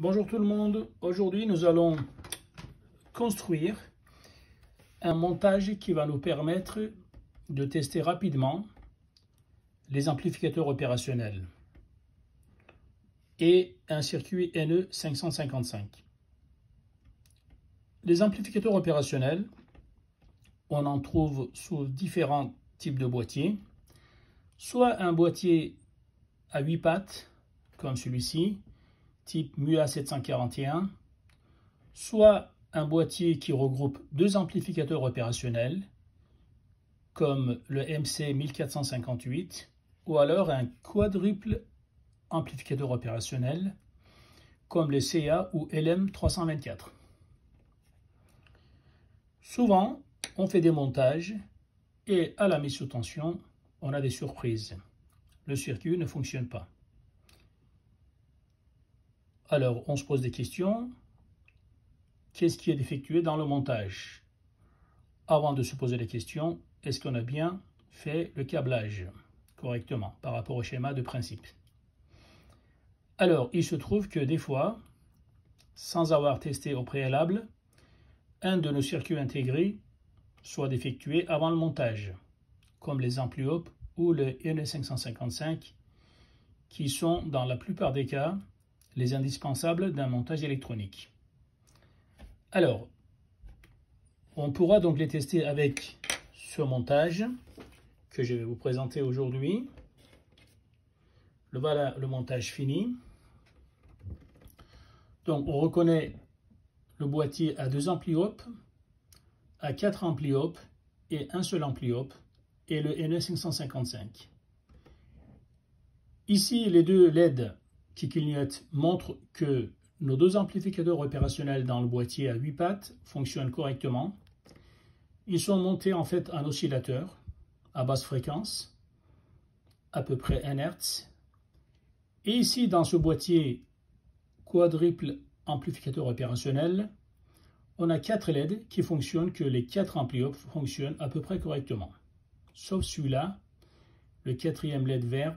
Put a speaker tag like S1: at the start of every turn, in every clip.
S1: Bonjour tout le monde, aujourd'hui nous allons construire un montage qui va nous permettre de tester rapidement les amplificateurs opérationnels et un circuit NE555. Les amplificateurs opérationnels, on en trouve sous différents types de boîtiers, soit un boîtier à 8 pattes comme celui-ci, type MUA741, soit un boîtier qui regroupe deux amplificateurs opérationnels, comme le MC1458, ou alors un quadruple amplificateur opérationnel, comme le CA ou LM324. Souvent, on fait des montages et à la mise sous tension, on a des surprises. Le circuit ne fonctionne pas. Alors, on se pose des questions. Qu'est-ce qui est défectueux dans le montage? Avant de se poser les questions, est-ce qu'on a bien fait le câblage correctement par rapport au schéma de principe? Alors, il se trouve que des fois, sans avoir testé au préalable, un de nos circuits intégrés soit défectué avant le montage, comme les ampli-op ou le NE555, qui sont dans la plupart des cas les indispensables d'un montage électronique. Alors, on pourra donc les tester avec ce montage que je vais vous présenter aujourd'hui. Voilà le montage fini. Donc, on reconnaît le boîtier à 2 ampli-op, à 4 ampli-op et un seul ampli-op et le NE555. Ici, les deux LED qui clignotent montrent que nos deux amplificateurs opérationnels dans le boîtier à 8 pattes fonctionnent correctement. Ils sont montés en fait en oscillateur à basse fréquence, à peu près 1 Hz. Et ici, dans ce boîtier quadruple amplificateur opérationnel, on a 4 LED qui fonctionnent, que les 4 ampli-op fonctionnent à peu près correctement. Sauf celui-là, le 4e LED vert,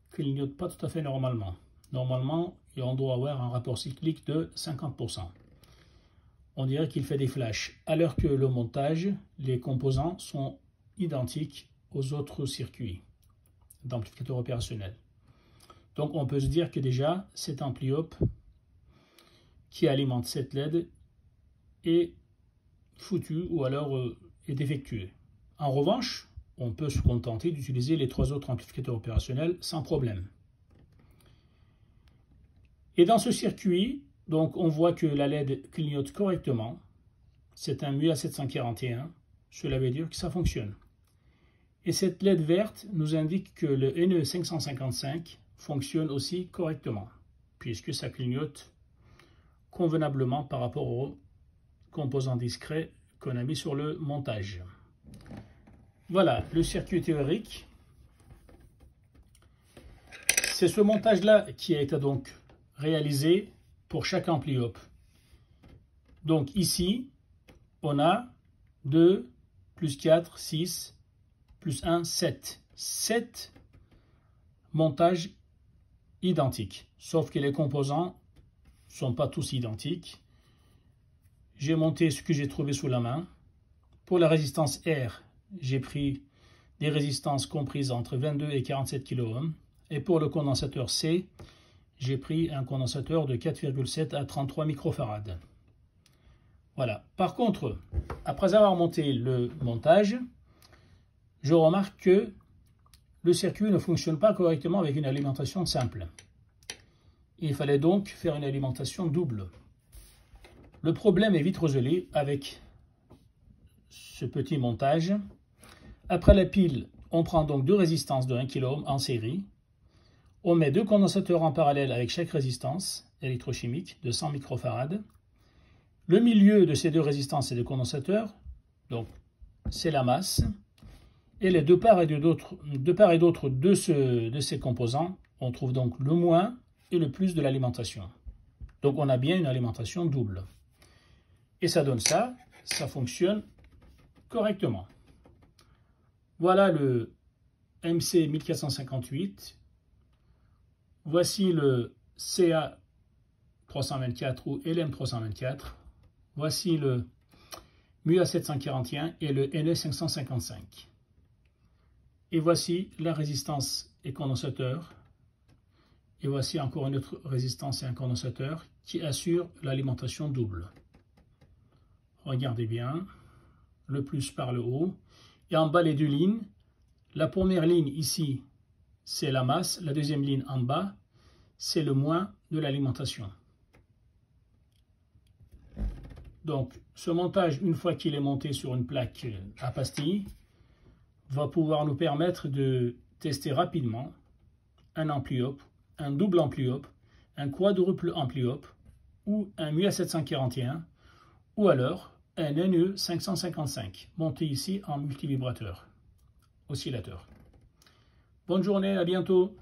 S1: clignote pas tout à fait normalement. Normalement, on doit avoir un rapport cyclique de 50%. On dirait qu'il fait des flashs, alors que le montage, les composants sont identiques aux autres circuits d'amplificateurs opérationnels. Donc on peut se dire que déjà, cet ampli-op qui alimente cette LED est foutu ou alors est défectueux. En revanche, on peut se contenter d'utiliser les 3 autres amplificateurs opérationnels sans problème. Et dans ce circuit, donc on voit que la LED clignote correctement. C'est un MUA741. Cela veut dire que ça fonctionne. Et cette LED verte nous indique que le NE555 fonctionne aussi correctement, puisque ça clignote convenablement par rapport aux composants discrets qu'on a mis sur le montage. Voilà le circuit théorique. C'est ce montage-là qui a été donc réalisé pour chaque ampli-op. Donc ici, on a 2 plus 4, 6, plus 1, 7. 7 montages identiques, sauf que les composants ne sont pas tous identiques. J'ai monté ce que j'ai trouvé sous la main. Pour la résistance R, j'ai pris des résistances comprises entre 22 et 47 kΩ. Et pour le condensateur C, j'ai pris un condensateur de 4,7 à 33 microfarad. Voilà. Par contre, après avoir monté le montage, je remarque que le circuit ne fonctionne pas correctement avec une alimentation simple. Il fallait donc faire une alimentation double. Le problème est vite résolu avec ce petit montage. Après la pile, on prend donc 2 résistances de 1 kΩ en série. On met 2 condensateurs en parallèle avec chaque résistance électrochimique de 100 microfarad. Le milieu de ces 2 résistances et de condensateurs, donc c'est la masse. Et les de part et d'autre de ces composants, on trouve donc le moins et le plus de l'alimentation. Donc on a bien une alimentation double. Et ça donne ça, ça fonctionne correctement. Voilà le MC1458. Voici le CA LM324 ou LM324. Voici le MUA741 et le NE555. Et voici la résistance et condensateur. Et voici encore une autre résistance et un condensateur qui assure l'alimentation double. Regardez bien, le plus par le haut. Et en bas, les deux lignes. La première ligne ici, c'est la masse. La deuxième ligne en bas, c'est le moins de l'alimentation. Donc, ce montage, une fois qu'il est monté sur une plaque à pastilles, va pouvoir nous permettre de tester rapidement un ampli-op, un double ampli-op, un quadruple ampli-op, ou un MUA741, ou alors un NE555, monté ici en multivibrateur, oscillateur. Bonne journée, à bientôt.